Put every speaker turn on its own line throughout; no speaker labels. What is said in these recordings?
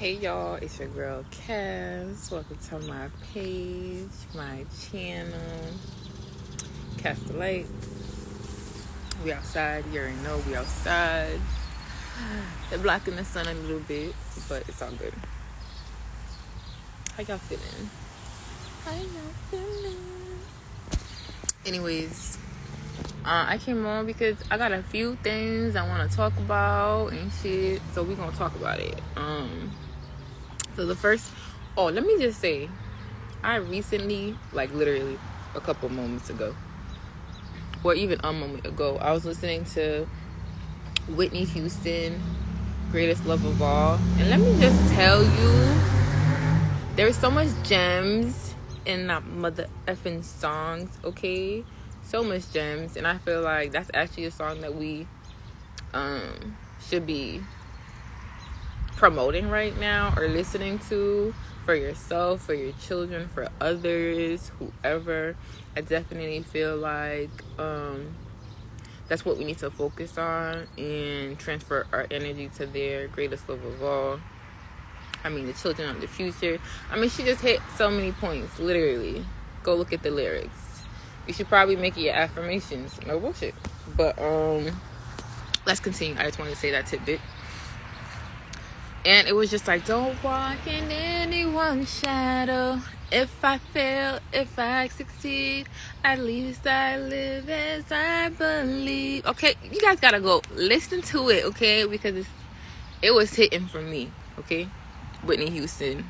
Hey y'all, it's your girl Cass. Welcome to my page, my channel, Cast the Light. We outside, you already know we outside. They're blocking the sun a little bit, but it's all good. How y'all feeling? Anyways, I came on because I got a few things I want to talk about and shit, so we gonna talk about it. So the first, let me just say, I recently, like literally a couple moments ago, or even a moment ago, I was listening to Whitney Houston, Greatest Love of All. And let me just tell you, there's so much gems in that mother effing songs, okay? So much gems. And I feel like that's actually a song that we should be promoting right now or listening to for yourself, for your children, for others, whoever. I definitely feel like that's what we need to focus on and transfer our energy to their greatest love of all. I mean, the children of the future. I mean, she just hit so many points, literally. Go look at the lyrics. You should probably make it your affirmations. No bullshit. But let's continue. I just wanted to say that tidbit. And it was just like, don't walk in anyone's shadow. If I fail, if I succeed, at least I live as I believe. Okay, you guys gotta go listen to it, okay? Because it was hitting for me, okay? Whitney Houston,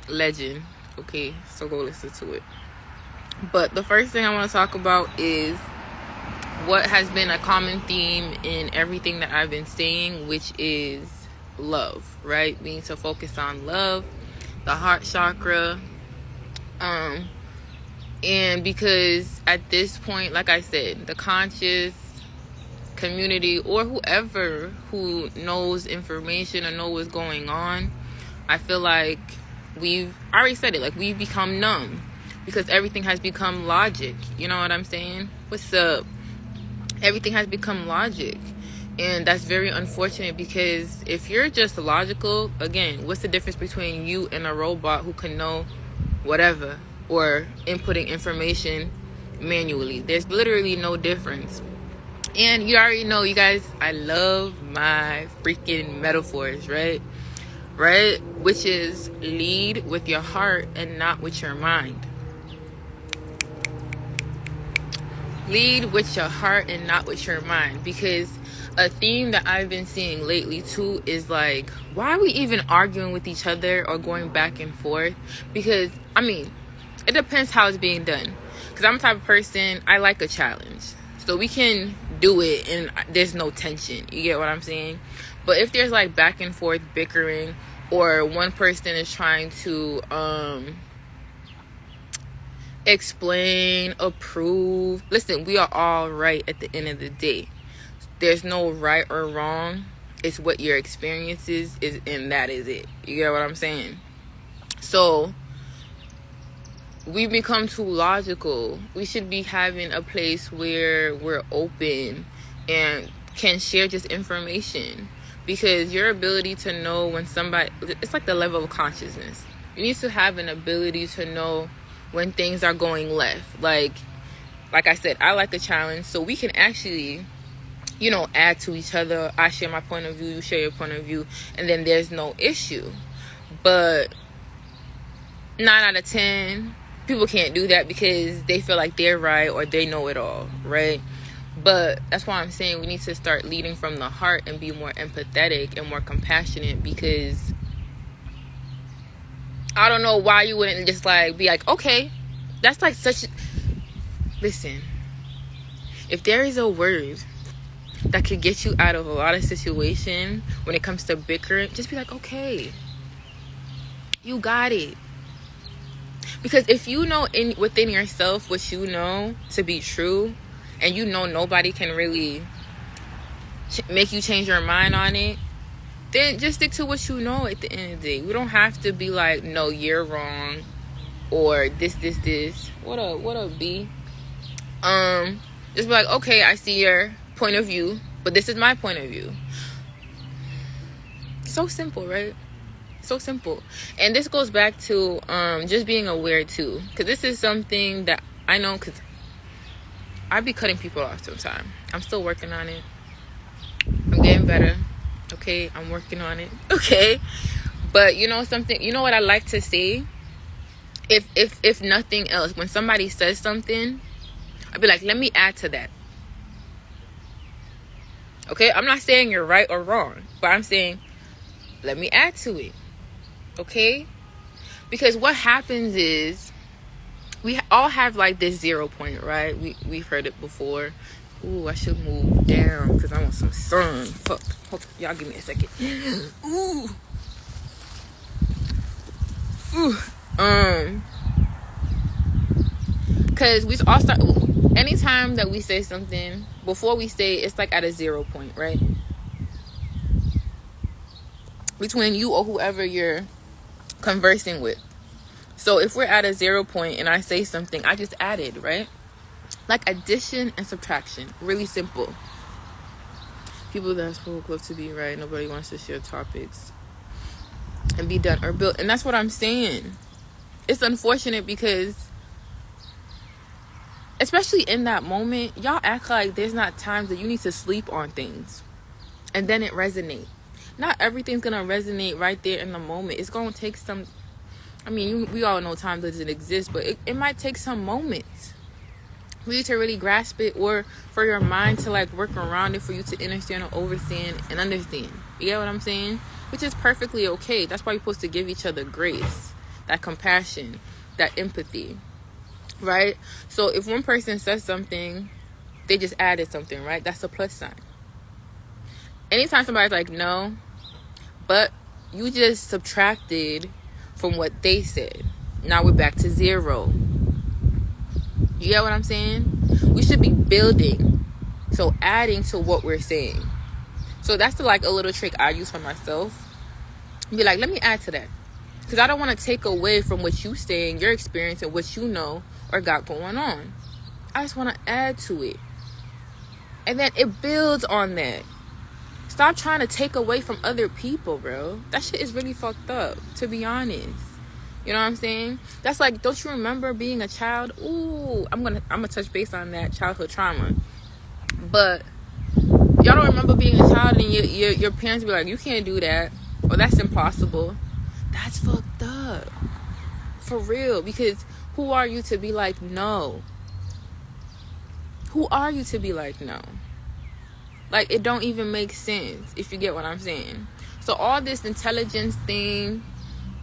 legend, okay? So go listen to it. But the first thing I want to talk about is what has been a common theme in everything that I've been saying, which is love, right? We need to focus on love, the heart chakra, and because at this point, like I said, the conscious community or whoever who knows information or know what's going on, I feel like I already said it, like we've become numb because everything has become logic. You know what I'm saying? What's up? Everything has become logic. And that's very unfortunate because if you're just logical, again, what's the difference between you and a robot who can know whatever or inputting information manually? There's literally no difference. And you already know, you guys, I love my freaking metaphors, right? Right? Which is lead with your heart and not with your mind. Lead with your heart and not with your mind. Because a theme that I've been seeing lately too is like, why are we even arguing with each other or going back and forth? Because, I mean, it depends how it's being done. Because I'm the type of person, I like a challenge. So we can do it and there's no tension. You get what I'm saying? But if there's like back and forth bickering or one person is trying to explain, approve. Listen, we are all right at the end of the day. There's no right or wrong. It's what your experience is, and that is it. You get what I'm saying? So we've become too logical. We should be having a place where we're open and can share just information. Because your ability to know when somebody, it's like the level of consciousness. You need to have an ability to know when things are going left. Like I said, I like a challenge, so we can actually, add to each other. I share my point of view, you share your point of view, and then there's no issue. But 9 out of 10 people can't do that because they feel like they're right or they know it all, right? But that's why I'm saying we need to start leading from the heart and be more empathetic and more compassionate, because I don't know why you wouldn't just be like, okay, that's like such. Listen, if there is a word that could get you out of a lot of situations when it comes to bickering, just be like, okay, you got it. Because if you know within yourself what you know to be true, and you know nobody can really make you change your mind on it, then just stick to what you know at the end of the day. We don't have to be like, no, you're wrong, or this. What up, B? Just be like, okay, I see your point of view, but this is my point of view. So simple, right? So simple. And this goes back to just being aware too, because this is something that I know, because I be cutting people off sometimes. I'm still working on it. I'm getting better. Okay, I'm working on it. Okay, but you know something, you know what I like to say, if nothing else, when somebody says something, I'd be like, let me add to that. Okay, I'm not saying you're right or wrong, but I'm saying let me add to it. Okay, because what happens is we all have like this 0 point, right? We've heard it before. Ooh, I should move down because I want some sun. Fuck. Y'all give me a second. Ooh. Because we all start, anytime that we say something, before we say it's like at a 0 point, right? Between you or whoever you're conversing with. So if we're at a 0 point and I say something, I just added, right? Like addition and subtraction. Really simple. People that spoke love to be right. Nobody wants to share topics and be done or built. And that's what I'm saying. It's unfortunate because, especially in that moment, y'all act like there's not times that you need to sleep on things and then it resonate. Not everything's gonna resonate right there in the moment. It's gonna take some, I mean, we all know time doesn't exist, but it might take some moments for you to really grasp it, or for your mind to like work around it, for you to understand or overstand and understand. You get what I'm saying? Which is perfectly okay. That's why you're supposed to give each other grace, that compassion, that empathy, right? So if one person says something, they just added something, right? That's a plus sign. Anytime somebody's like, no, but you just subtracted from what they said. Now we're back to 0. You get what I'm saying? We should be building, so adding to what we're saying. So that's like a little trick I use for myself. Be like, let me add to that, because I don't want to take away from what you saying, your experience, and what you know or got going on. I just want to add to it, and then it builds on that. Stop trying to take away from other people, bro. That shit is really fucked up, to be honest. You know what I'm saying? That's like, don't you remember being a child? Ooh, I'm gonna touch base on that childhood trauma. But y'all don't remember being a child and your parents be like, you can't do that, or that's impossible. That's fucked up. For real. Because who are you to be like no? Who are you to be like no? Like, it don't even make sense, if you get what I'm saying. So all this intelligence thing,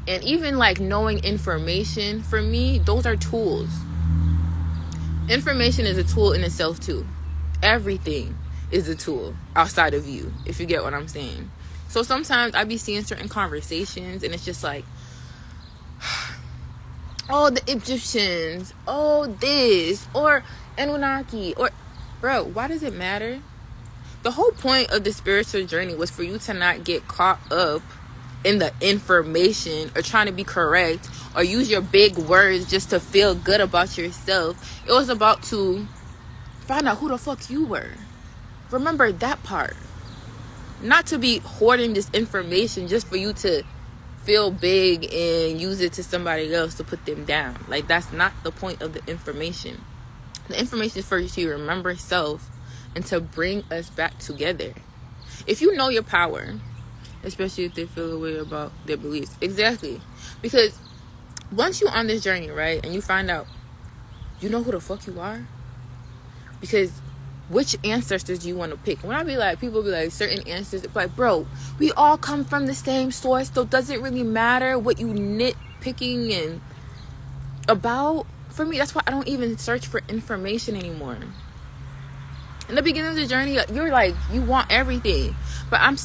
and even like knowing information, for me, those are tools. Information is a tool in itself too. Everything is a tool outside of you, if you get what I'm saying. So sometimes I be seeing certain conversations and it's just like, oh, the Egyptians, oh, this, or Anunnaki, or, bro, why does it matter? The whole point of the spiritual journey was for you to not get caught up in the information or trying to be correct or use your big words just to feel good about yourself. It was about to find out who the fuck you were. Remember that part. Not to be hoarding this information just for you to feel big and use it to somebody else to put them down. Like, that's not the point of the information. The information is for you to remember self and to bring us back together. If you know your power, especially if they feel a way about their beliefs. Exactly. Because once you're on this journey, right, and you find out, you know who the fuck you are? Because which ancestors do you want to pick? When I be like, people be like, certain ancestors, like, bro, we all come from the same source, so does it really matter what you nitpicking and about? For me, that's why I don't even search for information anymore. In the beginning of the journey, you're like, you want everything. But I'm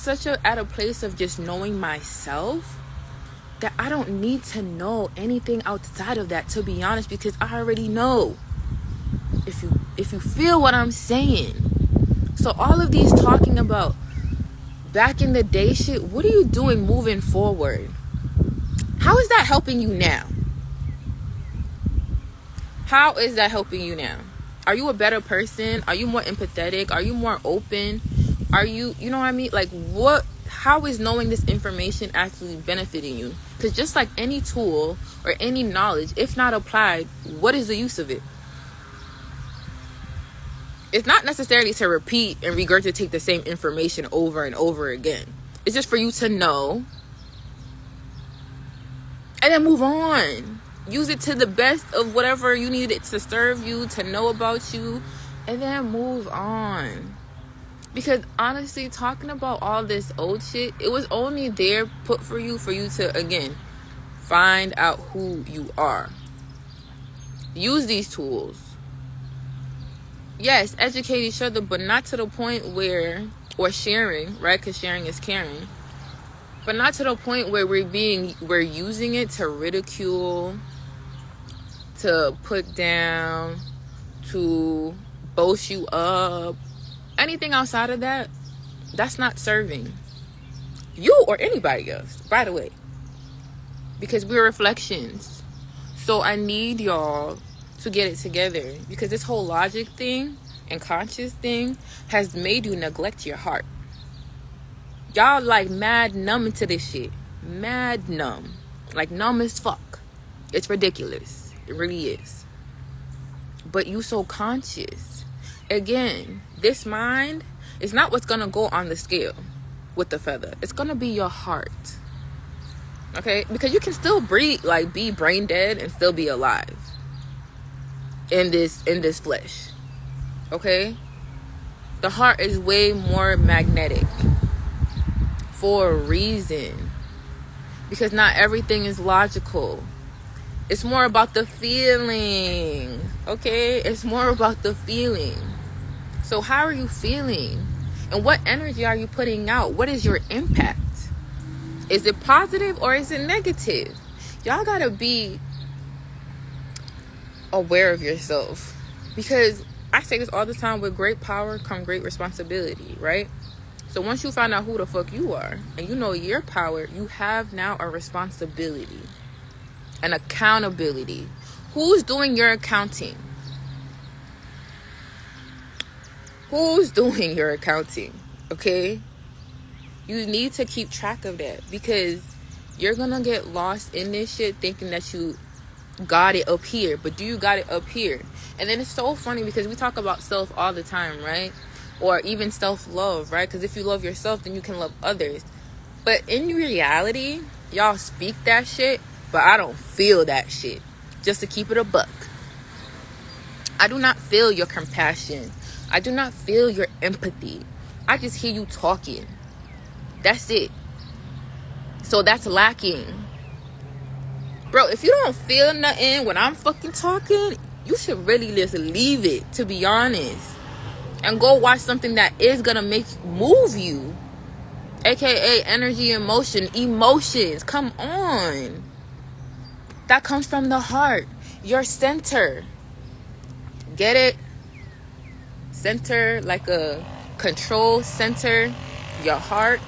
at a place of just knowing myself that I don't need to know anything outside of that, to be honest, because I already know. If you feel what I'm saying. So all of these talking about back in the day shit, what are you doing moving forward? How is that helping you now? How is that helping you now? Are you a better person? Are you more empathetic? Are you more open? Are you, you know what I mean? Like, what, how is knowing this information actually benefiting you? Because just like any tool or any knowledge, if not applied, what is the use of it? It's not necessarily to repeat and regurgitate the same information over and over again. It's just for you to know and then move on. Use it to the best of whatever you need it to serve you, to know about you, and then move on. Because honestly, talking about all this old shit, it was only there put for you to, again, find out who you are. Use these tools. Yes, educate each other, but not to the point where, or sharing, right? Because sharing is caring. But not to the point where we're using it to ridicule, to put down, to boast you up. Anything outside of that, that's not serving you or anybody else, by the way. Because we're reflections. So I need y'all to get it together, because this whole logic thing and conscious thing has made you neglect your heart. Y'all like mad numb into this shit. Mad numb. Like numb as fuck. It's ridiculous. It really is. But you so conscious. Again, this mind is not what's gonna go on the scale with the feather. It's gonna be your heart. Okay? Because you can still breathe, like be brain dead and still be alive in this flesh. Okay? The heart is way more magnetic for a reason. Because not everything is logical. It's more about the feeling. Okay? It's more about the feeling. So how are you feeling? And what energy are you putting out? What is your impact? Is it positive or is it negative? Y'all gotta be aware of yourself. Because I say this all the time, with great power come great responsibility, right? So once you find out who the fuck you are and you know your power, you have now a responsibility, an accountability. Who's doing your accounting? Who's doing your accounting? Okay? You need to keep track of that, because you're gonna get lost in this shit thinking that you got it up here. But do you got it up here? And then it's so funny because we talk about self all the time, right? Or even self-love, right? Because if you love yourself, then you can love others. But in reality, y'all speak that shit, but I don't feel that shit. Just to keep it a buck. I do not feel your compassion. I do not feel your empathy. I just hear you talking. That's it. So that's lacking. Bro, if you don't feel nothing when I'm fucking talking, you should really just leave it, to be honest. And go watch something that is gonna move you. AKA energy, emotions. Come on. That comes from the heart. Your center. Get it? Center, like a control center. Your heart.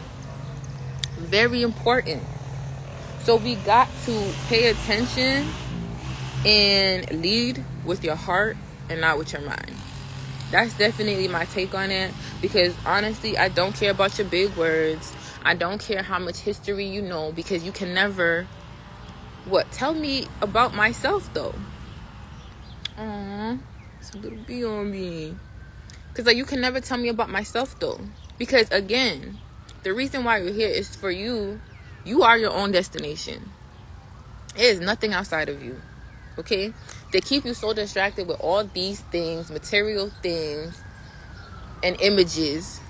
Very important. So we got to pay attention and lead with your heart and not with your mind. That's definitely my take on it. Because honestly, I don't care about your big words. I don't care how much history you know, because you can never tell me about myself though. It's a little bee on me. Because like, you can never tell me about myself though. Because again, the reason why you're here is for you. You are your own destination. It is nothing outside of you. Okay? They keep you so distracted with all these things, material things, and images.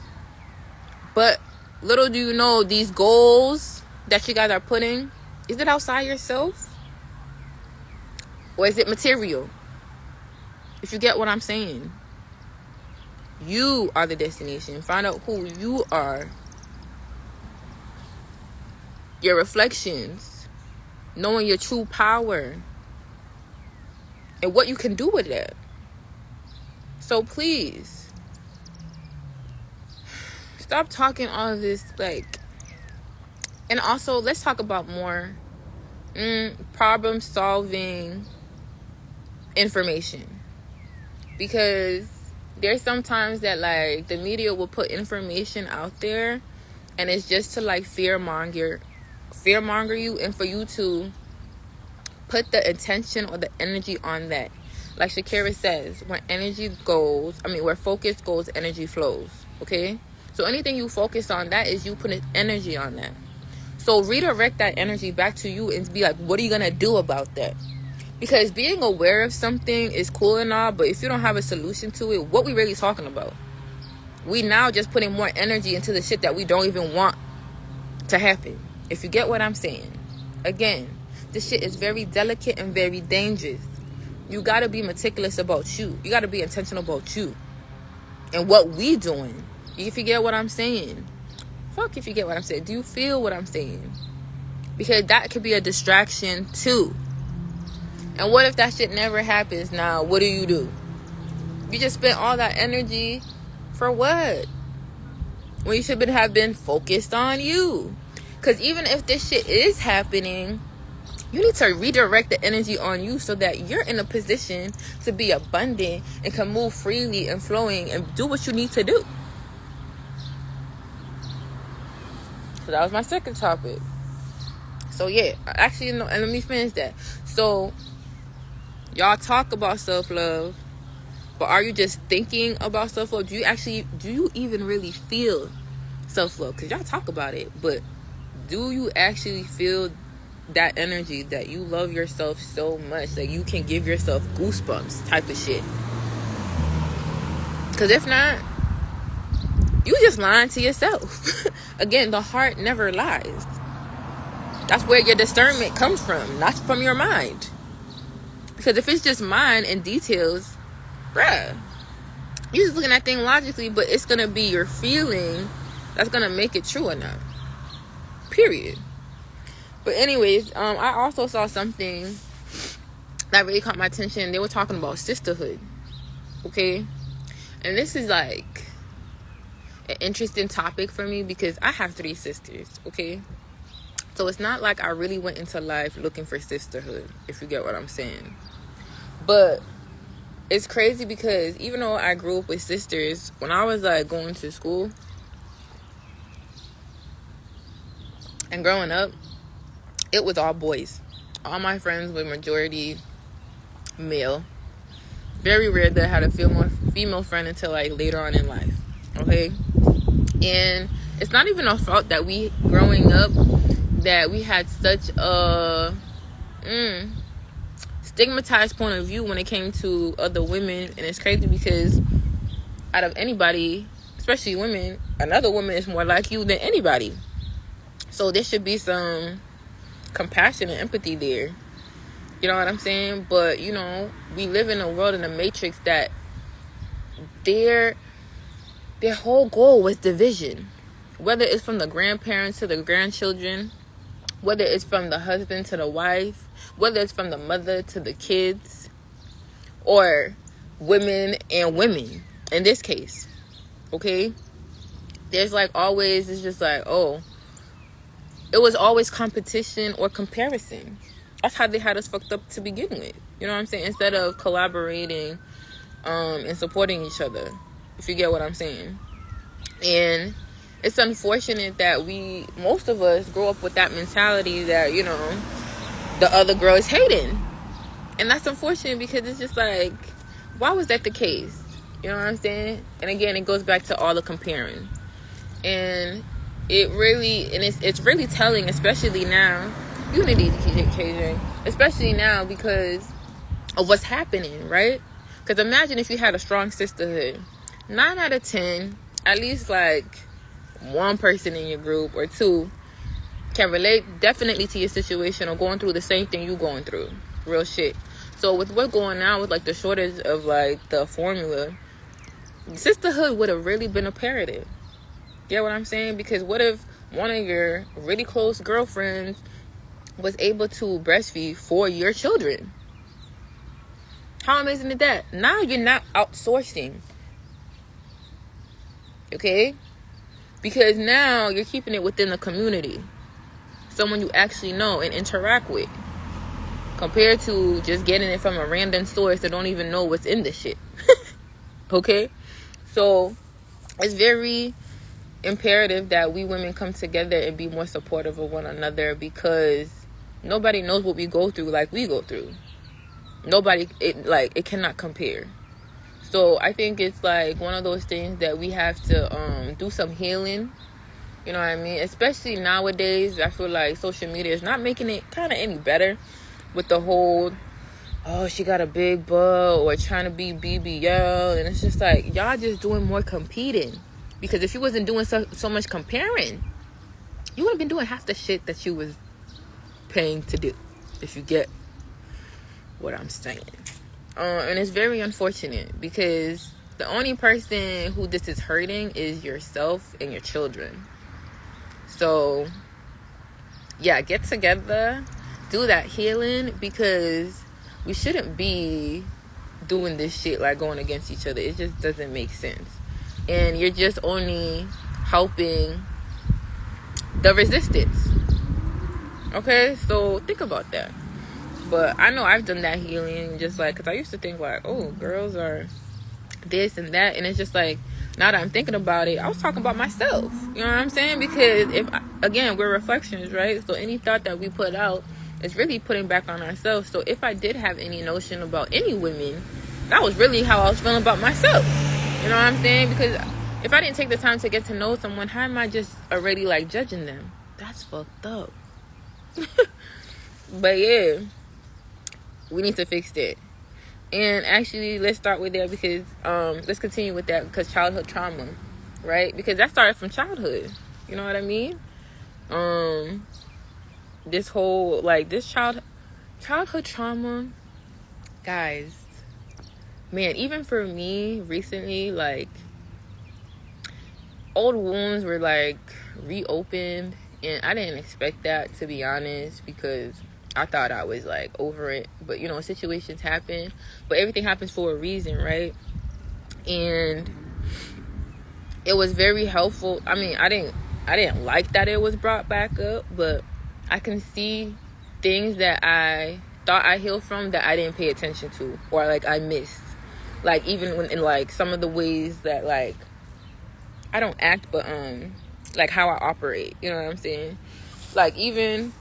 But little do you know, these goals that you guys are putting, is it outside yourself? Or is it material? If you get what I'm saying. You are the destination. Find out who you are. Your reflections. Knowing your true power. And what you can do with that. So please, stop talking all of this, like. And also, let's talk about more problem solving information. Because there's sometimes that like the media will put information out there And it's just to like fear monger you, and for you to put the intention or the energy on that. Like Shakira says, where focus goes, energy flows. Okay? So anything you focus on, that is you putting energy on that. So redirect that energy back to you and be like, what are you going to do about that? Because being aware of something is cool and all, but if you don't have a solution to it, what we really talking about? We now just putting more energy into the shit that we don't even want to happen. If you get what I'm saying. Again, this shit is very delicate and very dangerous. You got to be meticulous about you. You got to be intentional about you. And what we doing. If you get what I'm saying. Fuck if you get what I'm saying. Do you feel what I'm saying? Because that could be a distraction too. And what if that shit never happens? Now, what do? You just spent all that energy for what? When you should have been focused on you. Because even if this shit is happening, you need to redirect the energy on you so that you're in a position to be abundant and can move freely and flowing and do what you need to do. So that was my second topic. So yeah, actually, no, and let me finish that. So y'all talk about self-love, but are you just thinking about self-love? Do you even really feel self-love? Because y'all talk about it, but do you actually feel that energy that you love yourself so much that you can give yourself goosebumps type of shit? Because if not, you just lying to yourself. Again, the heart never lies. That's where your discernment comes from, not from your mind. Because if it's just mind and details, bruh, you're just looking at things logically, but it's going to be your feeling that's going to make it true or not. Period. But anyways, I also saw something that really caught my attention. They were talking about sisterhood. Okay? And this is like an interesting topic for me because I have 3 sisters. Okay? So it's not like I really went into life looking for sisterhood, if you get what I'm saying. But it's crazy because even though I grew up with sisters, when I was like going to school and growing up, it was all boys. All my friends were majority male. Very rare that I had a female friend until like later on in life. Okay? And it's not even our fault that we, growing up, that we had such a stigmatized point of view when it came to other women. And it's crazy because out of anybody, especially women, another woman is more like you than anybody. So there should be some compassion and empathy there. You know what I'm saying? But, you know, we live in a world, in a matrix, that their whole goal was division. Whether it's from the grandparents to the grandchildren, whether it's from the husband to the wife, whether it's from the mother to the kids, or women and women, in this case. Okay? There's like always, it's just like, oh, it was always competition or comparison. That's how they had us fucked up to begin with. You know what I'm saying? Instead of collaborating and supporting each other. If you get what I'm saying. And it's unfortunate that most of us grow up with that mentality that, you know, the other girl is hating. And that's unfortunate because it's just like, why was that the case? You know what I'm saying? And again, it goes back to all the comparing. And it's really telling, especially now. You need to KJ, especially now because of what's happening, right? Because imagine if you had a strong sisterhood. 9 out of 10, at least like one person in your group or 2 can relate definitely to your situation or going through the same thing you going through. Real shit. So with what's going on with like the shortage of like the formula, sisterhood would have really been imperative. Get what I'm saying? Because what if one of your really close girlfriends was able to breastfeed for your children? How amazing is that? Now you're not outsourcing. Okay? Because now you're keeping it within the community. Someone you actually know and interact with. Compared to just getting it from a random source that don't even know what's in this shit. Okay? So, it's very imperative that we women come together and be more supportive of one another, because nobody knows what we go through like we go through. Nobody, it cannot compare. So I think it's like one of those things that we have to do some healing. You know what I mean? Especially nowadays, I feel like social media is not making it kind of any better with the whole, oh, she got a big butt, or trying to be BBL. And it's just like, y'all just doing more competing. Because if you wasn't doing so much comparing, you wouldn't been doing half the shit that you was paying to do, if you get what I'm saying. And it's very unfortunate, because the only person who this is hurting is yourself and your children. So yeah, get together, do that healing, because we shouldn't be doing this shit like going against each other. It just doesn't make sense. And you're just only helping the resistance. Okay, so think about that. But I know I've done that healing, just like, because I used to think like, oh, girls are this and that. And it's just like, now that I'm thinking about it, I was talking about myself. You know what I'm saying? Because again, we're reflections, right? So any thought that we put out is really putting back on ourselves. So if I did have any notion about any women, that was really how I was feeling about myself. You know what I'm saying? Because if I didn't take the time to get to know someone, how am I just already like judging them? That's fucked up. But yeah, we need to fix that. And actually, let's start with that, because let's continue with that, because childhood trauma, right? Because that started from childhood. You know what I mean? This whole, like, this childhood trauma, guys, man, even for me recently, like, old wounds were like reopened, and I didn't expect that, to be honest, because I thought I was like over it. But you know, situations happen, but everything happens for a reason, right? And it was very helpful. I mean, I didn't like that it was brought back up, but I can see things that I thought I healed from that I didn't pay attention to, or like I missed. Like even when in like some of the ways that like I don't act, but like how I operate, you know what I'm saying? Like even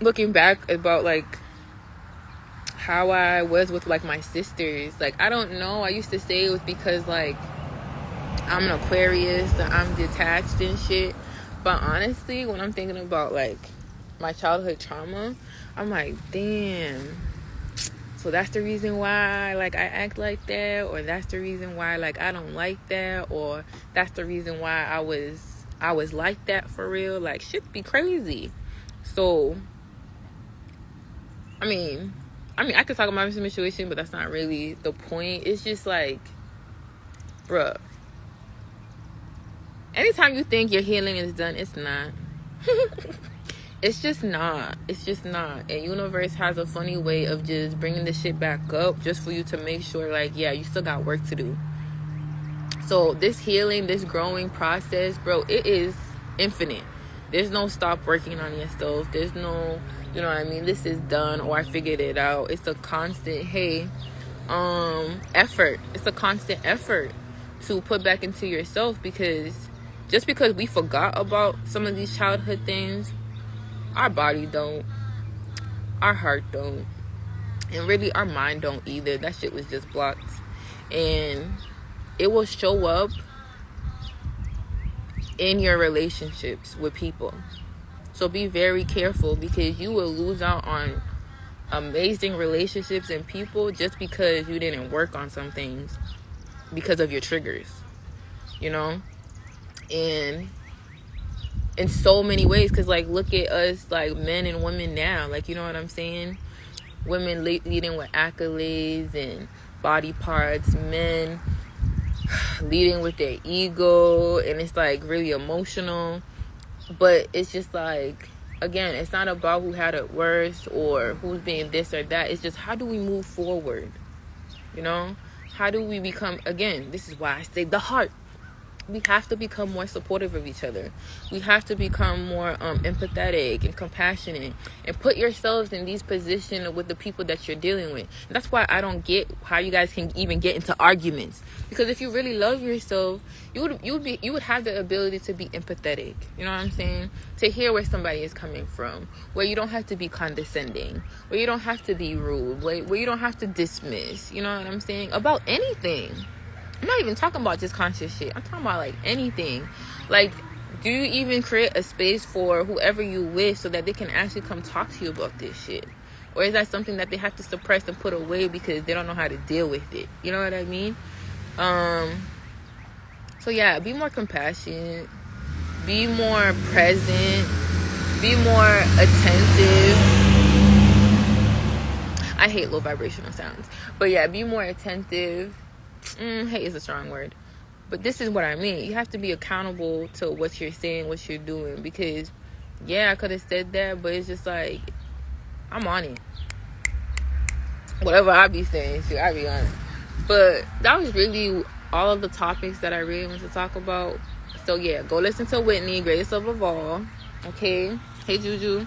looking back about like how I was with like my sisters, like I don't know, I used to say it was because like I'm an Aquarius, that I'm detached and shit. But honestly, when I'm thinking about like my childhood trauma, I'm like, damn, so that's the reason why like I act like that, or that's the reason why like I don't like that, or that's the reason why I was like that for real. Like shit be crazy. So I mean I could talk about my situation, but that's not really the point. It's just like, bruh, anytime you think your healing is done, it's not. It's just not. And universe has a funny way of just bringing the shit back up just for you to make sure like, yeah, you still got work to do. So this healing, this growing process, bro, it is infinite. There's no stop working on yourself. There's no, you know what I mean, this is done or I figured it out. It's a constant, effort. It's a constant effort to put back into yourself, because just because we forgot about some of these childhood things, our body don't, our heart don't, and really our mind don't either. That shit was just blocked, and it will show up in your relationships with people. So be very careful, because you will lose out on amazing relationships and people just because you didn't work on some things because of your triggers, you know? And in so many ways, because like look at us, like men and women now, like, you know what I'm saying? Women leading with accolades and body parts, men leading with their ego, and it's like really emotional. But it's just like, again, it's not about who had it worse or who's being this or that. It's just, how do we move forward? You know, how do we become, again, this is why I say the heart. we have to become more supportive of each other. We have to become more empathetic and compassionate, and put yourselves in these positions with the people that you're dealing with. And that's why I don't get how you guys can even get into arguments, because if you really love yourself, you would have the ability to be empathetic. You know what I'm saying? To hear where somebody is coming from, where you don't have to be condescending, where you don't have to be rude, where you don't have to dismiss. You know what I'm saying? About anything. I'm not even talking about just conscious shit. I'm talking about like anything. Like, do you even create a space for whoever you with so that they can actually come talk to you about this shit? Or is that something that they have to suppress and put away because they don't know how to deal with it? You know what I mean? So yeah, be more compassionate. Be more present. Be more attentive. I hate low vibrational sounds. But yeah, be more attentive. Hate is a strong word, but this is what I mean. You have to be accountable to what you're saying, what you're doing, because yeah, I could have said that, but it's just like, I'm on it. Whatever I be saying, shit, I be on it. But that was really all of the topics that I really want to talk about. So yeah, go listen to Whitney, Greatest Love of All. Okay, hey Juju.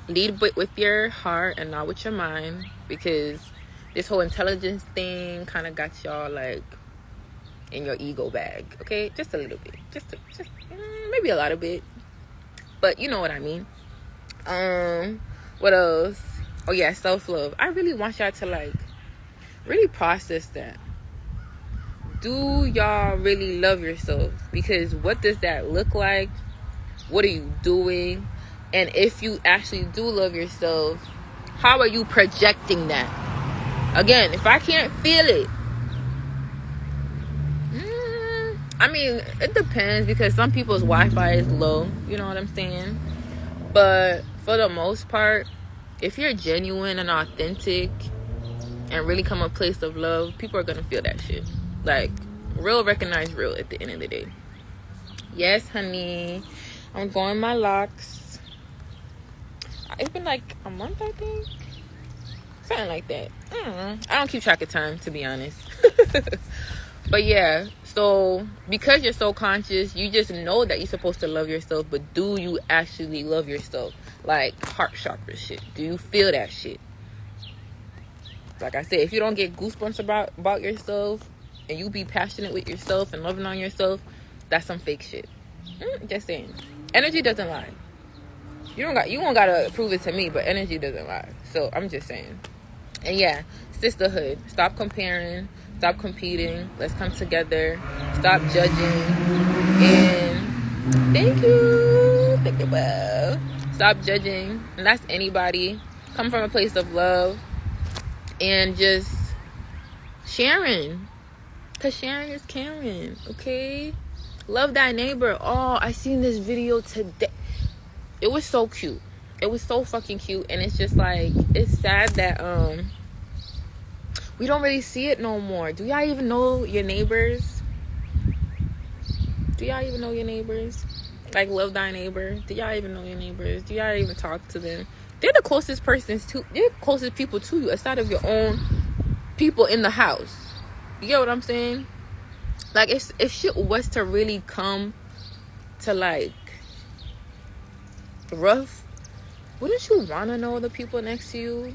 Lead with your heart and not with your mind, because this whole intelligence thing kind of got y'all like in your ego bag. Okay, just a little bit, just maybe a lot of bit, but you know what I mean. What else? Oh yeah, self-love. I really want y'all to like really process that. Do y'all really love yourself? Because what does that look like? What are you doing? And if you actually do love yourself, how are you projecting that? Again, if I can't feel it, I mean, it depends, because some people's Wi-Fi is low. You know what I'm saying? But for the most part, if you're genuine and authentic and really come a place of love, people are going to feel that shit. Like, real recognize real at the end of the day. Yes, honey. I'm growing my locks. It's been like a month, I think. Something like that. I don't keep track of time, to be honest. But yeah, so because you're so conscious, you just know that you're supposed to love yourself, but do you actually love yourself? Like heart chakra shit. Do you feel that shit? Like I said, if you don't get goosebumps about yourself, and you be passionate with yourself and loving on yourself, that's some fake shit. Just saying. Energy doesn't lie. You don't gotta prove it to me, but energy doesn't lie. So I'm just saying. And yeah, sisterhood. Stop comparing. Stop competing. Let's come together. Stop judging. And thank you. Thank you. Well. Stop judging. And that's anybody. Come from a place of love. And just sharing. Because sharing is caring. Okay? Love thy neighbor. Oh, I seen this video today. It was so cute. It was so fucking cute. And it's just like, it's sad that we don't really see it no more. Do y'all even know your neighbors? Do y'all even know your neighbors? Like, love thy neighbor. Do y'all even know your neighbors? Do y'all even talk to them? They're the closest persons to, they're the closest people to you aside of your own people in the house. You get what I'm saying? Like, if shit was to really come to like rough, wouldn't you want to know the people next to you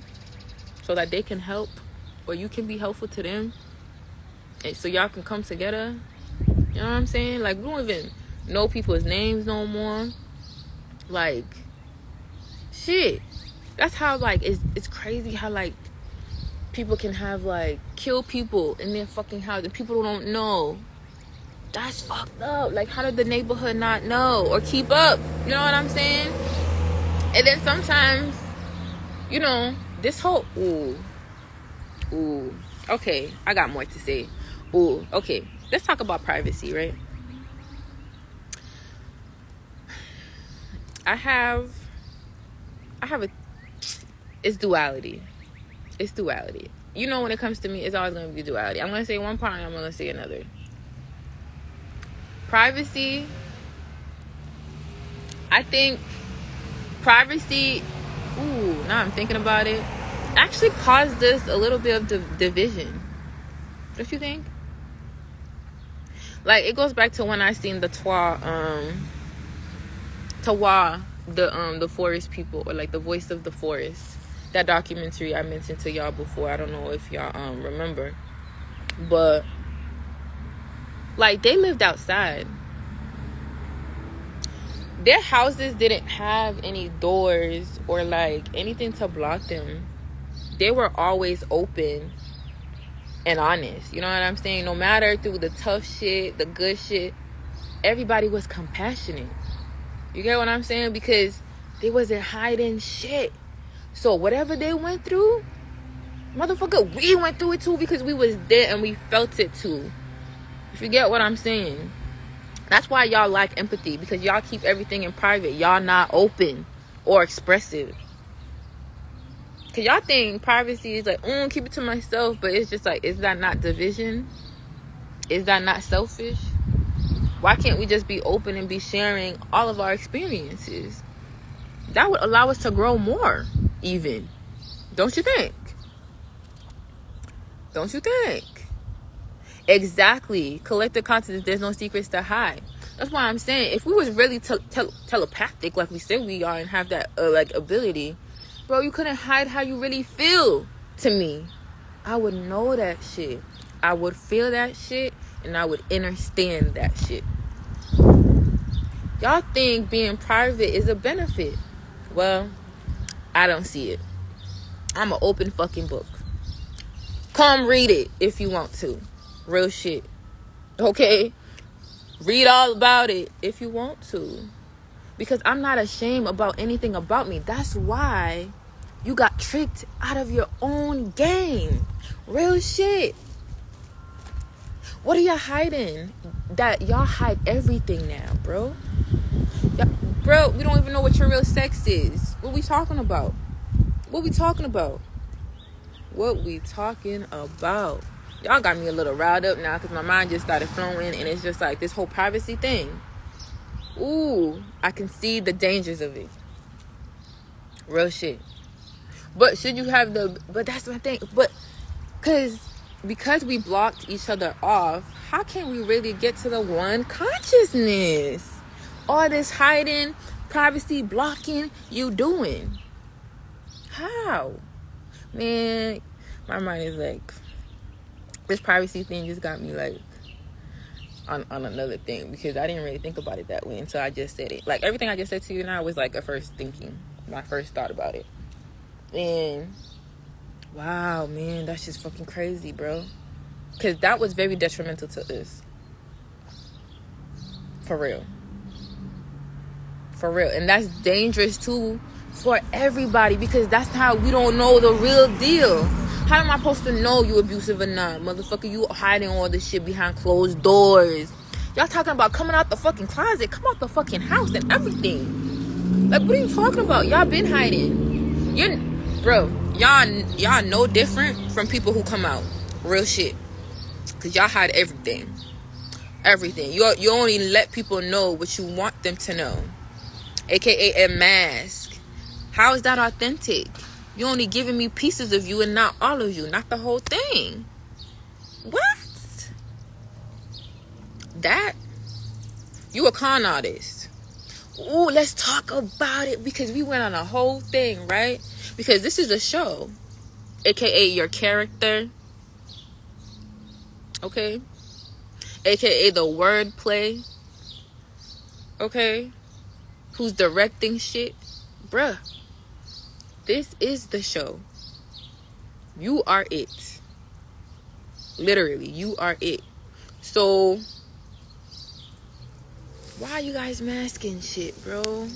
so that they can help, or you can be helpful to them, and so y'all can come together? You know what I'm saying? Like, we don't even know people's names no more. Like, shit, that's how, like, it's crazy how, like, people can have, like, kill people in their fucking house and people don't know. That's fucked up. Like, how did the neighborhood not know or keep up? You know what I'm saying? And then sometimes, you know, this whole, okay, I got more to say. Okay, let's talk about privacy, right? I have it's duality. It's duality. You know, when it comes to me, it's always going to be duality. I'm going to say one part and I'm going to say another. Privacy, I think privacy, now I'm thinking about it, actually caused us a little bit of division. Don't you think? Like, it goes back to when I seen the Tawa, the forest people, or like the voice of the forest, that documentary I mentioned to y'all before. I don't know if y'all remember, but like, they lived outside. Their houses didn't have any doors or like anything to block them. They were always open and honest. You know what I'm saying? No matter through the tough shit, the good shit, everybody was compassionate. You get what I'm saying? Because they wasn't hiding shit. So whatever they went through, motherfucker, we went through it too, because we was there and we felt it too. If you get what I'm saying. That's why y'all lack empathy, because y'all keep everything in private. Y'all not open or expressive. Because y'all think privacy is like, keep it to myself. But it's just like, is that not division? Is that not selfish? Why can't we just be open and be sharing all of our experiences? That would allow us to grow more, even. Don't you think? Don't you think? Exactly. Collective consciousness, there's no secrets to hide. That's why I'm saying, if we was really telepathic, like we said we are, and have that like ability, bro, you couldn't hide how you really feel to me. I would know that shit. I would feel that shit, and I would understand that shit. Y'all think being private is a benefit. Well, I don't see it. I'm an open fucking book. Come read it if you want to. Real shit. Okay? Read all about it if you want to. Because I'm not ashamed about anything about me. That's why you got tricked out of your own game. Real shit. What are y'all hiding? That y'all hide everything now, bro. Bro, we don't even know what your real sex is. What we talking about? What we talking about? What we talking about? Y'all got me a little riled up now, because my mind just started flowing, and it's just like this whole privacy thing. Ooh, I can see the dangers of it. Real shit. But should you have but that's my thing. But because we blocked each other off, how can we really get to the one consciousness? All this hiding, privacy blocking, you doing. How? Man, my mind is like, this privacy thing just got me like on another thing, because I didn't really think about it that way until I just said it. Like, everything I just said to you now was like a first thinking, my first thought about it. And wow, man, that's just fucking crazy, bro. Because that was very detrimental to us. For real. For real. And that's dangerous too for everybody, because that's how we don't know the real deal. How am I supposed to know you abusive or not? Motherfucker, you hiding all this shit behind closed doors. Y'all talking about coming out the fucking closet. Come out the fucking house and everything. Like, what are you talking about? Y'all been hiding. Y'all no different from people who come out. Real shit. Because y'all hide everything. Everything. You only let people know what you want them to know. AKA a mask. How is that authentic? You only giving me pieces of you and not all of you. Not the whole thing. What? That? You a con artist. Ooh, let's talk about it. Because we went on a whole thing, right? Because this is a show. AKA your character. Okay? AKA the wordplay. Okay? Who's directing shit. Bruh. This is the show. You are it. Literally, you are it. So, why are you guys masking shit, bro?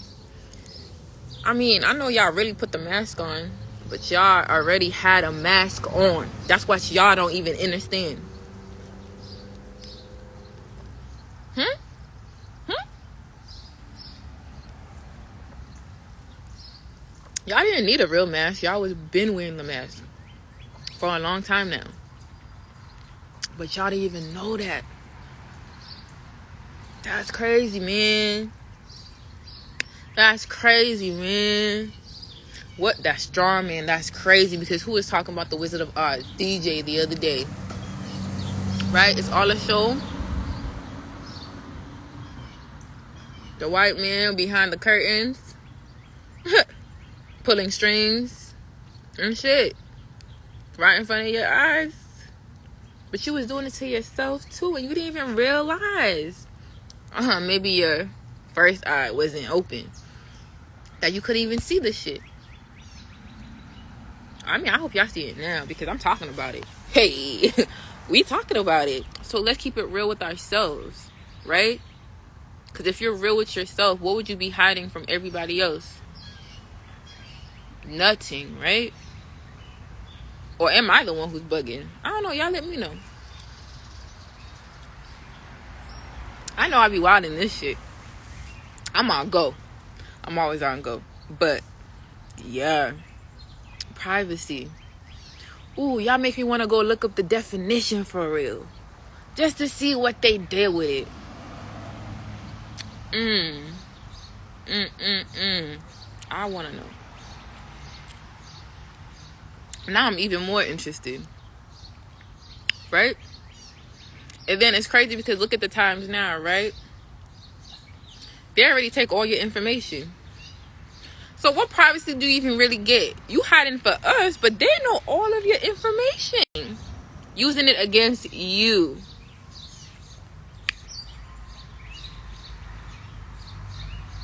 I mean, I know y'all really put the mask on, but y'all already had a mask on. That's what y'all don't even understand. Y'all didn't need a real mask. Y'all was been wearing the mask for a long time now. But y'all didn't even know that. That's crazy, man. That's crazy, man. What? That strong man. That's crazy, because who was talking about the Wizard of Oz? DJ the other day. Right? It's all a show. The white man behind the curtains, pulling strings and shit right in front of your eyes. But you was doing it to yourself too, and you didn't even realize. Maybe your first eye wasn't open, that you couldn't even see the shit. I mean, I hope y'all see it now because I'm talking about it. Hey, we talking about it. So let's keep it real with ourselves, right? Because if you're real with yourself, what would you be hiding from everybody else? Nothing, right? Or am I the one who's bugging? I don't know. Y'all let me know. I know I be wild in this shit. I'm on go. I'm always on go. But, yeah. Privacy. Ooh, y'all make me want to go look up the definition for real. Just to see what they did with it. I want to know. Now I'm even more interested. Right? And then it's crazy because look at the times now, right? They already take all your information. So what privacy do you even really get? You hiding for us, but they know all of your information. Using it against you.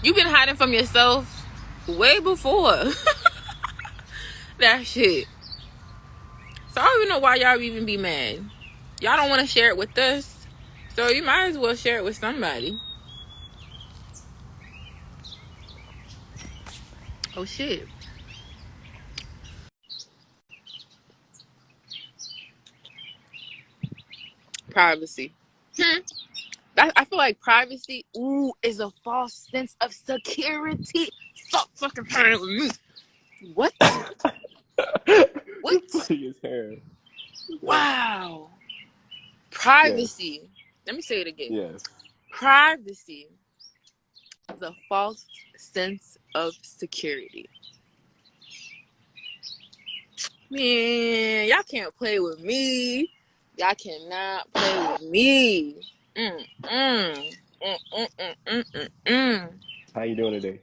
You've been hiding from yourself way before that shit. So I don't even know why y'all even be mad. Y'all don't want to share it with us. So you might as well share it with somebody. Oh shit. Privacy. I feel like privacy, is a false sense of security. Stop fucking playing with me. What?
You
What?
funny as hell. Yeah.
Wow.
Yes.
Privacy. Let me say it again.
Yes.
Privacy is a false sense of security. Man, y'all can't play with me. Y'all cannot play with me. Mm, mm, mm, mm, mm, mm, mm, mm.
How you doing today?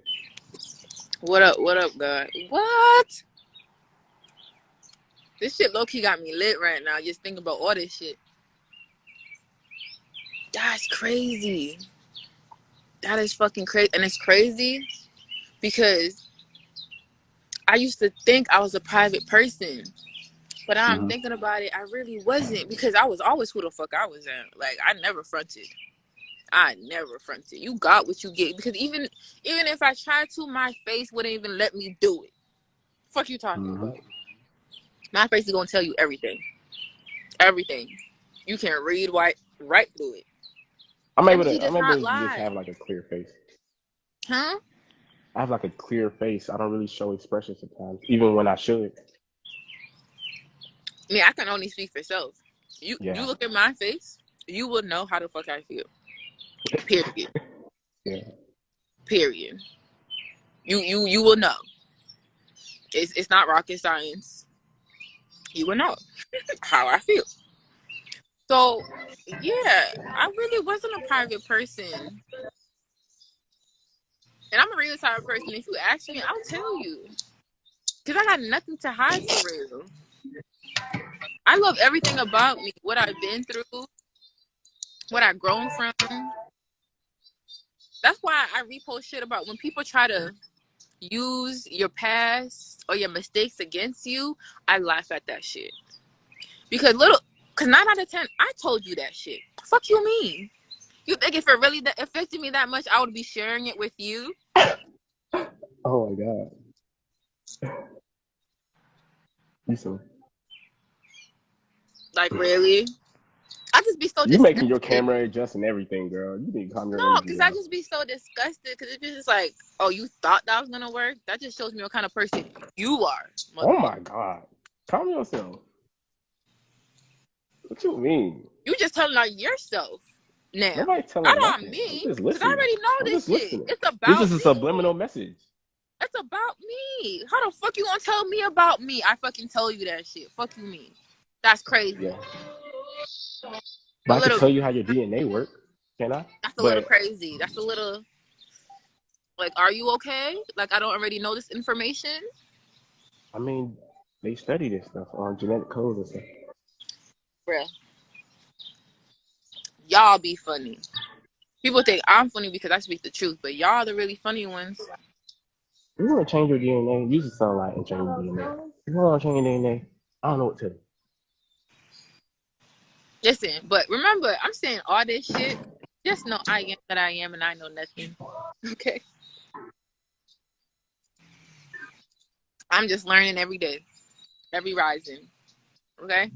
What up? What up, God? What? This shit low key got me lit right now. Just thinking about all this shit. That's crazy. That is fucking crazy. And it's crazy because I used to think I was a private person. But now I'm
Mm-hmm.
thinking about it, I really wasn't because I was always who the fuck I was at. Like, I never fronted. I never fronted. You got what you get. Because even if I tried to, my face wouldn't even let me do it. Fuck you talking
Mm-hmm.
about? My face is going to tell you everything. Everything. You can read right through it. And he does
I'm able
not
to just
lie.
have like a clear face.
Huh?
I have like a clear face. I don't really show expression sometimes, even when I should.
I mean, I can only speak for self. You
Yeah.
look at my face, you will know how the fuck I feel. Period.
Yeah.
Period. You will know. It's not rocket science. You will know how I feel. So yeah, I really wasn't a private person. And I'm a real type of person. If you ask me, I'll tell you. Cause I got nothing to hide for real. I love everything about me. What I've been through, what I've grown from. That's why I repost shit about when people try to use your past or your mistakes against you. I laugh at that shit. Because 9 out of 10, I told you that shit. Fuck you mean? You think if it really affected me that much, I would be sharing it with you?
Oh my God. You so
Like, really? I just be so
you making your
disgusted.
camera adjust and everything, girl. You need to calm your
No,
energy
because I
down.
just be so disgusted. Because it's just like, oh, you thought that was going to work? That just shows me what kind of person you are,
Oh
motherfucker.
my God. Calm yourself. What you mean?
You just telling on yourself now.
Nobody telling
Not on
nothing. I'm
me.
just
Because I
listening.
already know
I'm
this
just
shit.
listening.
It's
This
about
is a
me.
subliminal message.
It's about me. How the fuck you gonna tell me about me? I fucking tell you that shit. Fuck you mean. That's crazy.
Yeah.
A
But I can
little
tell you how your DNA work, can I?
That's a little
But
crazy. That's a little. Like, are you okay? Like, I don't already know this information?
I mean, they study this stuff on genetic codes and stuff.
Bruh. Y'all be funny. People think I'm funny because I speak the truth, but y'all the really funny ones.
You want to change your DNA? Use the sunlight and change your DNA. If you want to change your DNA, I don't know what to do.
Listen, but remember, I'm saying all this shit. Just know I am that I am and I know nothing. Okay? I'm just learning every day. Every rising. Okay?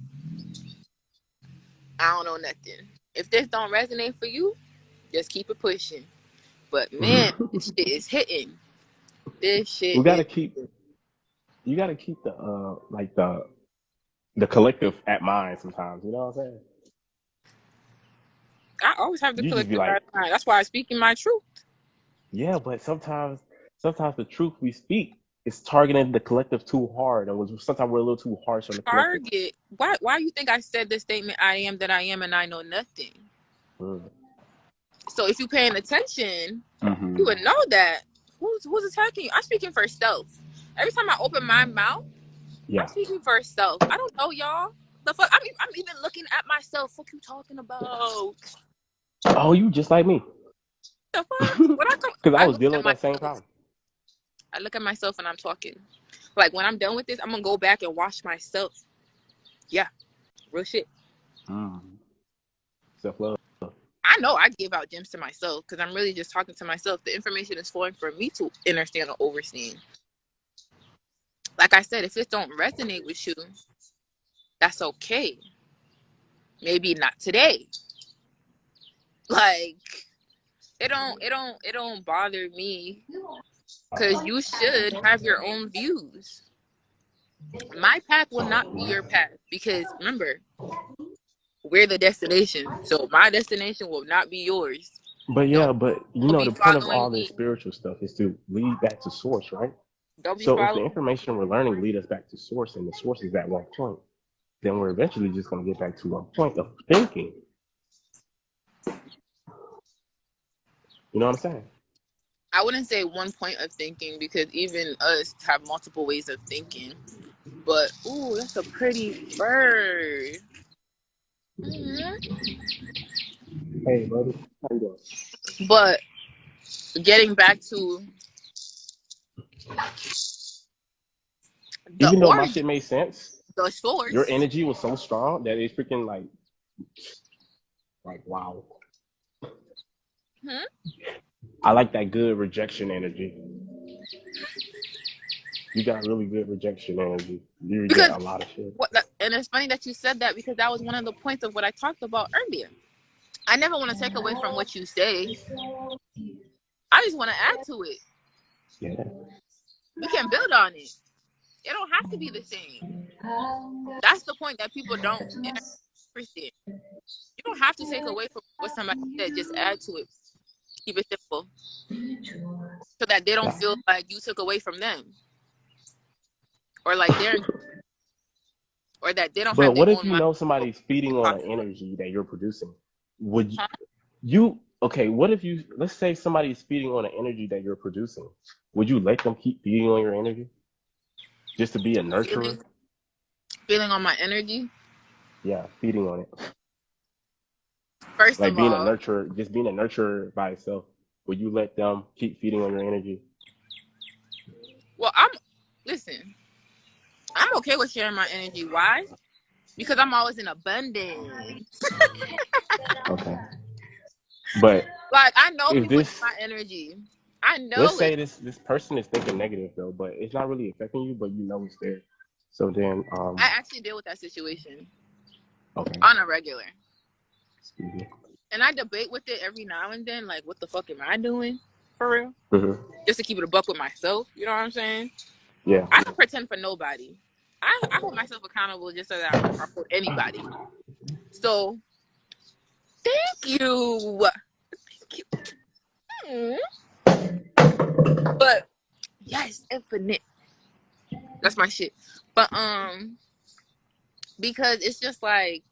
I don't know nothing. If this don't resonate for you, just keep it pushing. But man, this shit is hitting. This shit
We gotta
is
keep. You gotta keep the like the collective at mind sometimes. You know what I'm saying?
I always have the
You just be
collective
like,
mind. That's why I speak in my truth.
yeah, but sometimes the truth we speak is targeting the collective too hard, and sometimes we're a little too harsh on the collective.
Target. Why you think I said the statement I am that I am and I know nothing?
Mm.
So if you paying attention,
Mm-hmm.
you would know that who's attacking you. I'm speaking for self. Every time I open my mouth, I'm
Yeah.
speaking for self. I don't know y'all. The fuck I'm even looking at myself. What you talking about?
Oh, you just like me.
The fuck? When I come
Because I
I
was
look
dealing
at
with that same
myself.
problem.
I look at myself and I'm talking. Like when I'm done with this, I'm gonna go back and watch myself. Yeah, real shit.
Mm. Self-love.
I know I give out gems to myself because I'm really just talking to myself. The information is flowing for me to understand or overstand. Like I said, if it don't resonate with you, that's okay. Maybe not today. Like it don't bother me because you should have your own views. My path will not be your path because remember, we're the destination. So my destination will not be yours.
But
Don't
yeah, but you
don't
know,
be
the point of
following
all this
me.
spiritual stuff is to lead back to source, right?
Don't be
So if the
following.
information we're learning lead us back to source and the source is at one point, then we're eventually just going to get back to a point of thinking. You know what I'm saying?
I wouldn't say one point of thinking because even us have multiple ways of thinking. But ooh, that's a pretty bird. Mm-hmm.
Hey, buddy, how you doing?
But getting back to the
Even though my
origin,
shit made sense,
the
your
source.
energy was so strong that it's freaking like wow.
Hmm?
I like that good rejection energy. You got really good rejection energy. You reject
Because
a lot of shit.
and it's funny that you said that because that was one of the points of what I talked about earlier. I never want to take away from what you say. I just want to add to it.
Yeah.
We can build on it. It don't have to be the same. That's the point that people don't understand. You don't have to take away from what somebody said. Just add to it. Keep it simple, so that they don't
Yeah.
feel like you took away from them, or like they're, or that they don't
But
have their
what if
own
you
mind.
know somebody's feeding on an
Possible.
energy that you're producing? Would
Huh?
you okay, what if you let's say somebody's feeding on an energy that you're producing? Would you let them keep feeding on your energy? Just to be a nurturer?
Feeling, feeling on my energy.
Yeah, feeding on it.
First
Like
of
being a
all,
nurturer, just being a nurturer by itself. Would you let them keep feeding on your energy?
well, listen. I'm okay with sharing my energy. Why? Because I'm always in abundance.
Okay. But
Like I know
if
people need
this
my energy. I
let's
know
say
it.
this person is thinking negative though, but it's not really affecting you, but you know it's there. So then
I actually deal with that situation
okay.
on a regular.
Excuse me.
And I debate with it every now and then, like, what the fuck am I doing? For real?
Mm-hmm.
Just to keep it a buck with myself. You know what I'm saying?
Yeah.
I don't pretend for nobody. I hold myself accountable just as I hold anybody. So, thank you. Thank you. But, yes, infinite. That's my shit. But, because it's just like,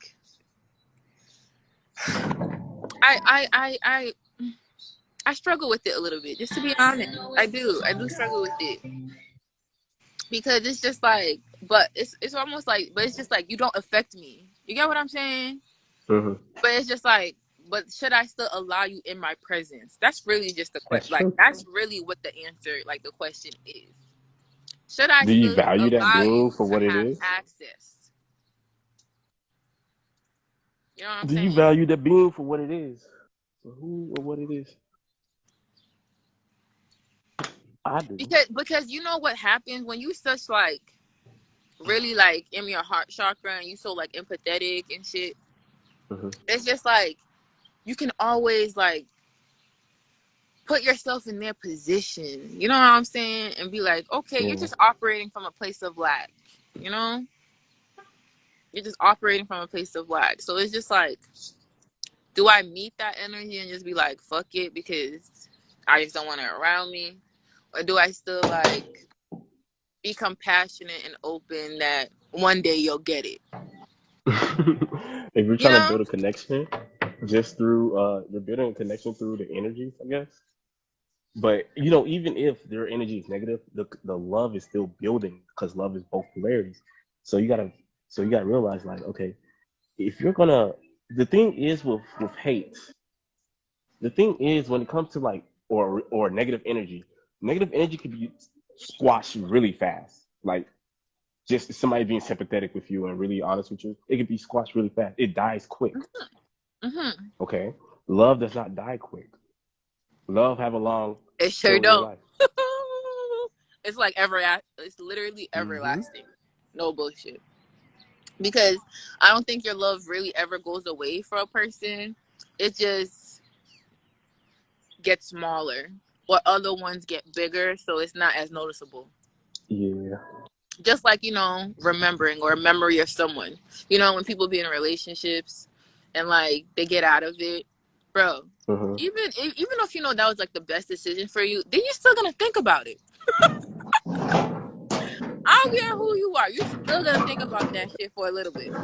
I I struggle with it a little bit, just to be honest. I do struggle with it because it's just like, but it's almost like, but it's just like you don't affect me. You get what I'm saying?
Hmm.
But it's just like, but should I still allow you in my presence? That's really just the question.
That's
Like
true.
that's really what the answer, like the question is. Should I
Do you
still
value that
allow
being
you
for
to
what it
have
is?
access? You know what I'm
Do you
saying?
value that being for what it is? For who or what it is? I do.
Because you know what happens when you such like really like in your heart chakra and you so like empathetic and shit.
Hmm.
It's just like you can always like put yourself in their position. You know what I'm saying? And be like, okay, you're
Yeah.
just operating from a place of lack. You know, you're just operating from a place of lack. So it's just like, do I meet that energy and just be like, fuck it, because I just don't want it around me, or do I still like be compassionate and open that one day you'll get it?
If you're
You
trying to
know?
build a connection just through you're building a connection through the energies, I guess. But even if their energy is negative, the love is still building because love is both polarities. So you gotta realize like, okay, if you're gonna the thing is with hate, the thing is when it comes to like or negative energy can be squashed really fast. Like just somebody being sympathetic with you and really honest with you, it can be squashed really fast. It dies quick.
Mm-hmm.
Okay, love does not die quick. Love have a long
It sure
story of
don't.
life.
It's like it's literally
Hmm.
everlasting. No bullshit. Because I don't think your love really ever goes away for a person. It just gets smaller, or other ones get bigger, so it's not as noticeable.
Yeah.
Just like, remembering or a memory of someone. When people be in relationships and like they get out of it, bro.
Hmm.
Even if that was like the best decision for you, then you're still gonna think about it. I don't care who you are, you're still gonna think about that shit for a little bit.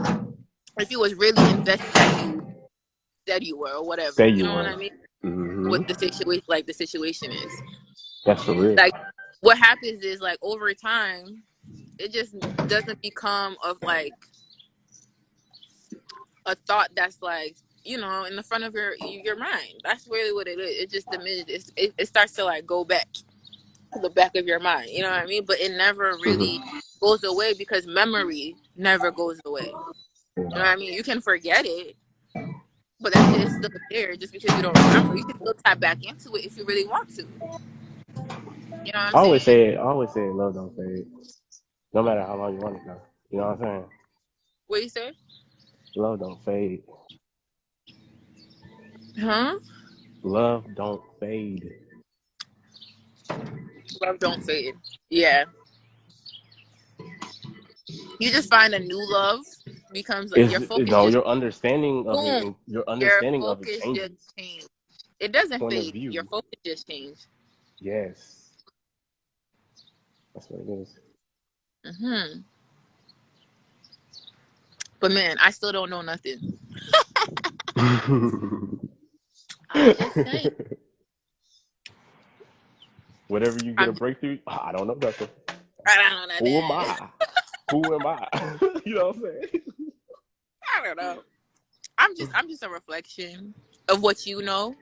If you was really invested that you said you were or whatever,
Say
you
you
know what
were.
I mean?
Hmm.
What the situation is.
That's for real.
Like what happens is like over time, it just doesn't become of like a thought that's like in the front of your mind. That's really what it is. It just diminishes. It starts to like go back to the back of your mind. You know what I mean? But it never really
Hmm.
goes away because memory never goes away. You know what I mean? You can forget it, but that shit is still there. Just because you don't remember, you can still tap back into it if you really want to. You know what I'm
I always
saying?
say it. I always say love don't fade, no matter how long you want it though. You know what I'm saying?
What you say?
Love don't fade.
Huh?
Love don't fade.
Love don't fade. Yeah, you just find a new love becomes your
Is
focus
no
just
your understanding of it
boom.
and your
Your
understanding of it
focus just
changes.
changed. It doesn't
Point of
fade. Your
view.
focus just changed.
Yes, that's what it is.
Hmm. But man, I still don't know nothing. I'm just saying.
Whatever you get a
I'm.
breakthrough, I don't know nothing.
I don't know
Who am
nothing.
I? Who am I? You know what I'm saying?
I don't know. I'm just a reflection of what you know.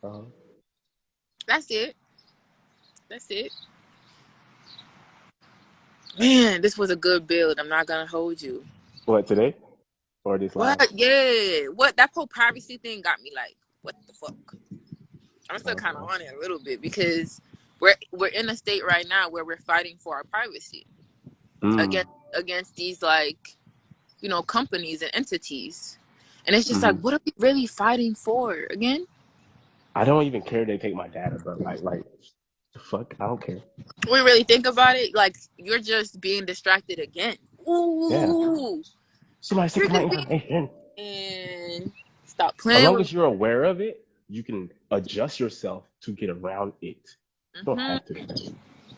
Uh-huh.
That's it. That's it. Man, this was a good build. I'm not gonna hold you.
What today or this live?
What? Yeah. What? That whole privacy thing got me like, what the fuck? I'm still kind of
Uh-huh.
on it a little bit because we're in a state right now where we're fighting for our privacy
Mm.
against these like companies and entities, and it's just like,
Hmm.
what are we really fighting for again?
I don't even care if they take my data, but like the fuck, I don't care.
We really think about it, like you're just being distracted again.
Yeah,
Ooh,
somebody's
you're
taking my
just being
information.
and stop
As
playing
long
with.
as you're aware of it, you can adjust yourself to get around it. You don't
Hmm.
have to,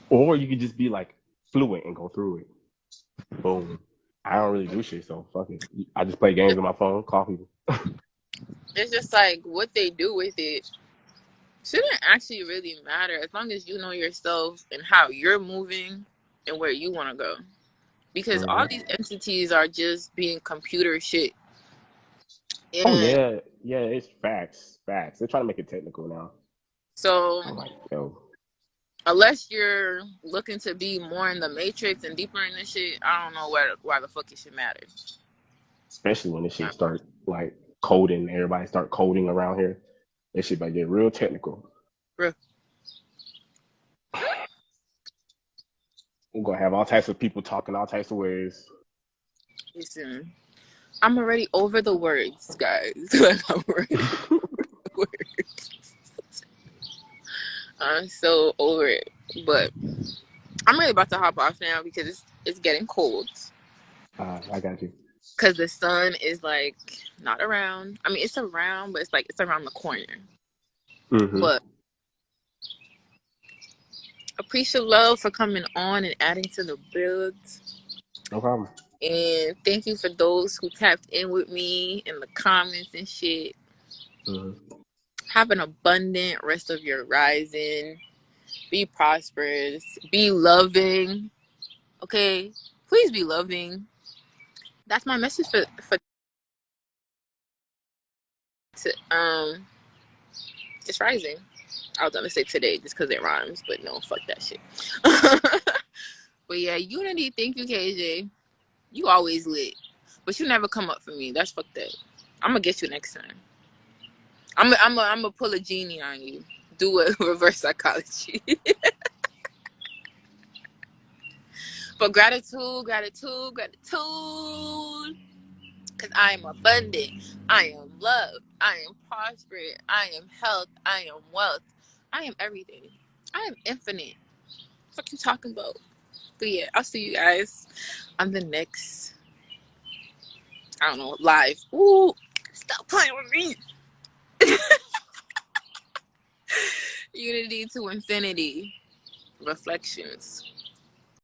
or you can just be like fluent and go through it. Boom. I don't really do shit, so fuck it. I just play games on my phone, call people.
It's just like what they do with it. shouldn't actually really matter as long as you know yourself and how you're moving and where you want to go. Because all
Hmm.
these entities are just being computer shit.
Oh
And
yeah, yeah, it's facts, facts. They're trying to make it technical now.
so,
I'm like, yo,
unless you're looking to be more in the matrix and deeper in this shit, I don't know why the fuck it should matter.
especially when this
Yeah,
shit start like coding, everybody start coding around here. This shit might get real technical.
bro.
We're gonna have all types of people talking all types of ways.
Listen, I'm already over the words, guys. Like, I'm already over the words. I'm so over it. But I'm really about to hop off now because it's getting cold.
I got you.
Because the sun is like not around. I mean, it's around, but it's like it's around the corner.
Hmm.
But appreciate love for coming on and adding to the build.
No problem.
And thank you for those who tapped in with me in the comments and shit.
Hmm.
Have an abundant rest of your rising. Be prosperous. Be loving. Okay? Please be loving. That's my message for just rising. I was gonna say today just because it rhymes, but no, fuck that shit. But yeah, unity. Thank you, KJ. You always lit, but you never come up for me. That's fucked up. I'm gonna get you next time. I'm gonna pull a genie on you. Do a reverse psychology. But gratitude, gratitude, gratitude. Because I am abundant. I am love. I am prosperous. I am health. I am wealth. I am everything. I am infinite. What you talking about? But yeah, I'll see you guys on the next, I don't know, live. Ooh, stop playing with me. Unity to infinity. Reflections.